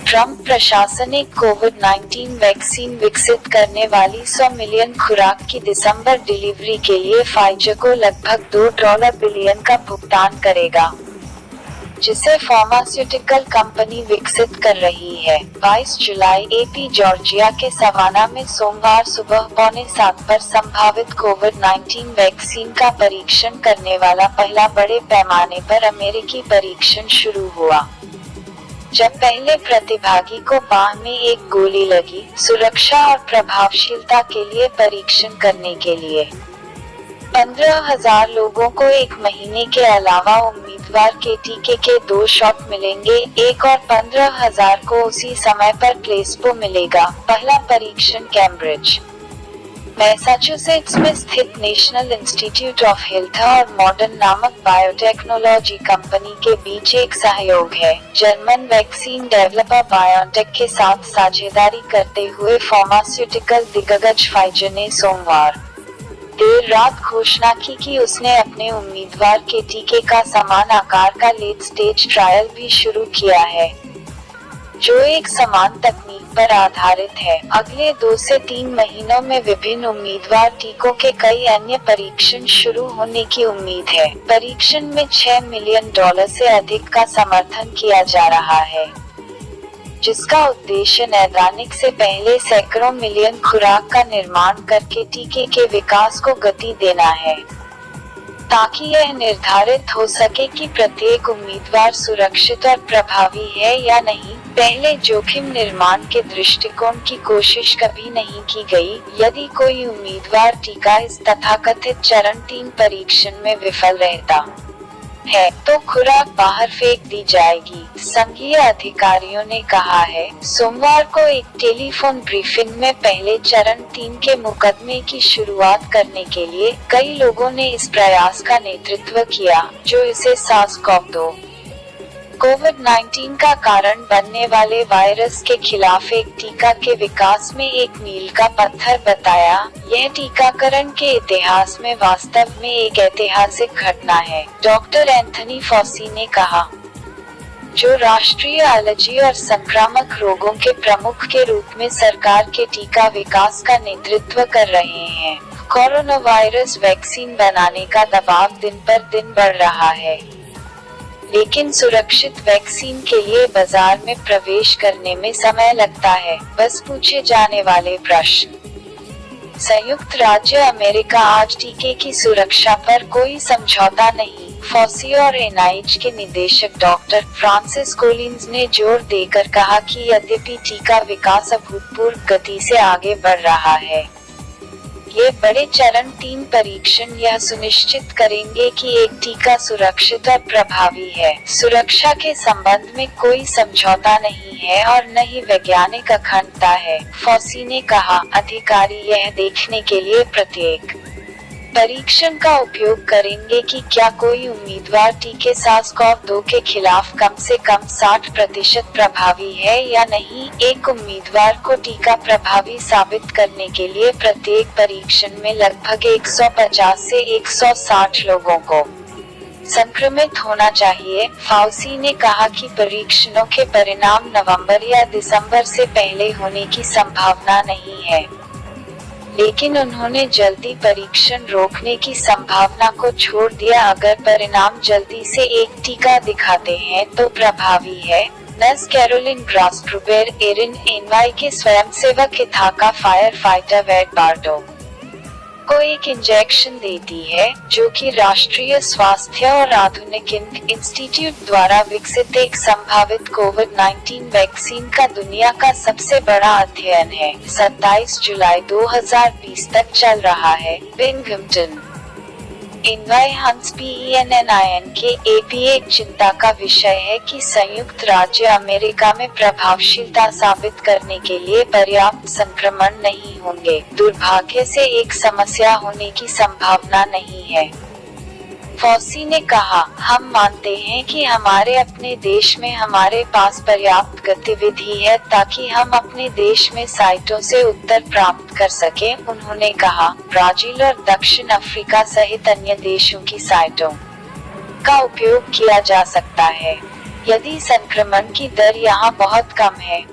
Trump प्रशासन एक कोविड-19 vaccine विकसित करने वाली 100 मिलियन खुराक की दिसंबर डिलीवरी के लिए फाइजर को लगभग $2 बिलियन का भुगतान करेगा, जिसे फार्मास्यूटिकल कंपनी विकसित कर रही है। 22 जुलाई एपी जॉर्जिया के सवाना में सोमवार सुबह 6:45 पर संभावित कोविड-19 वैक्सीन का परीक्षण करने वाला पहला बड़े पैमाने पर अमेरिकी परीक्षण शुरू हुआ, जब पहले प्रतिभागी को बाह में एक गोली लगी, सुरक्षा और प्रभावशीलता के लिए परीक्षण करने के लिए। 15,000 लोगों को एक महीने के अलावा उम्मीदवार के टीके के 2 शॉट मिलेंगे, एक और 15,000 को उसी समय पर प्लेसबो मिलेगा। पहला परीक्षण कैम्ब्रिज, मैसाचुसेट्स में स्थित नेशनल इंस्टीट्यूट ऑफ हेल्थ और मॉडर्न नामक बायोटेक्नोलॉजी कंपनी के बीच एक सहयोग है। जर्मन वैक्सीन डेवलपर बायोटेक के साथ साझेदारी करते हुए फार्मास्यूटिकल दिग्गज फाइजर ने सोमवार देर रात घोषणा की कि उसने अपने उम्मीदवार के टीके का समान आकार का लेट स्टेज ट्रायल भी शुरू किया है, जो एक समान तकनीक पर आधारित है। अगले 2 से 3 महीनों में विभिन्न उम्मीदवार टीकों के कई अन्य परीक्षण शुरू होने की उम्मीद है। परीक्षण में $6 मिलियन से अधिक का समर्थन किया जा रहा है, जिसका उद्देश्य नैदानिक से पहले सैकड़ों मिलियन खुराक का निर्माण करके टीके के विकास को गति देना है, ताकि यह निर्धारित हो सके कि प्रत्येक उम्मीदवार सुरक्षित और प्रभावी है या नहीं। पहले जोखिम निर्माण के दृष्टिकोण की कोशिश कभी नहीं की गई। यदि कोई उम्मीदवार टीका इस तथाकथित चरण 3 परीक्षण में विफल रहता है, तो खुराक बाहर फेंक दी जाएगी, संघीय अधिकारियों ने कहा है। सोमवार को एक टेलीफोन ब्रीफिंग में पहले चरण 3 के मुकदमे की शुरुआत करने के लिए कई लोगों ने इस प्रयास का नेतृत्व किया, जो इसे SARS-CoV-2 कोविड-19 का कारण बनने वाले वायरस के खिलाफ एक टीका के विकास में एक मील का पत्थर बताया। यह टीकाकरण के इतिहास में वास्तव में एक ऐतिहासिक घटना है, डॉक्टर एंथनी फॉसी ने कहा, जो राष्ट्रीय एलर्जी और संक्रामक रोगों के प्रमुख के रूप में सरकार के टीका विकास का नेतृत्व कर रहे हैं। कोरोना वायरस वैक्सीन बनाने का दबाव दिन पर दिन बढ़ रहा है, लेकिन सुरक्षित वैक्सीन के लिए बाजार में प्रवेश करने में समय लगता है। बस पूछे जाने वाले प्रश्न। संयुक्त राज्य अमेरिका आज टीके की सुरक्षा पर कोई समझौता नहीं, फॉसी और एनआईएच के निदेशक डॉक्टर फ्रांसिस कोलिन्स ने जोर देकर कहा कि यद्यपि टीका विकास अभूतपूर्व गति से आगे बढ़ रहा है, ये बड़े चरण 3 परीक्षण यह सुनिश्चित करेंगे कि एक टीका सुरक्षित और प्रभावी है। सुरक्षा के संबंध में कोई समझौता नहीं है और न ही वैज्ञानिक अखंडता है, फॉसी ने कहा। अधिकारी यह देखने के लिए प्रत्येक परीक्षण का उपयोग करेंगे कि क्या कोई उम्मीदवार टीके SARS-CoV-2 के खिलाफ कम से कम 60% प्रभावी है या नहीं। एक उम्मीदवार को टीका प्रभावी साबित करने के लिए प्रत्येक परीक्षण में लगभग 150 से 160 लोगों को संक्रमित होना चाहिए। फाउसी ने कहा कि परीक्षणों के परिणाम नवंबर या दिसंबर से पहले होने की संभावना नहीं है, लेकिन उन्होंने जल्दी परीक्षण रोकने की संभावना को छोड़ दिया। अगर परिणाम जल्दी से एक टीका दिखाते हैं तो प्रभावी है। नर्स कैरोलिन ग्रासप्रुबेर एरिन एनवाई के स्वयंसेवक इथाका फायर फाइटर वेड बार्डो को एक इंजेक्शन देती है, जो कि राष्ट्रीय स्वास्थ्य और आधुनिक इंस्टीट्यूट द्वारा विकसित एक संभावित कोविड-19 वैक्सीन का दुनिया का सबसे बड़ा अध्ययन है। 27 जुलाई 2020 तक चल रहा है। बिंघमटन एनवाई हंस PENNIN के AP एक चिंता का विषय है कि संयुक्त राज्य अमेरिका में प्रभावशीलता साबित करने के लिए पर्याप्त संक्रमण नहीं होंगे। दुर्भाग्य से एक समस्या होने की संभावना नहीं है, फॉसी ने कहा। हम मानते हैं कि हमारे अपने देश में हमारे पास पर्याप्त गतिविधि है ताकि हम अपने देश में साइटों से उत्तर प्राप्त कर सकें, उन्होंने कहा। ब्राजील और दक्षिण अफ्रीका सहित अन्य देशों की साइटों का उपयोग किया जा सकता है। यदि संक्रमण की दर यहाँ बहुत कम है,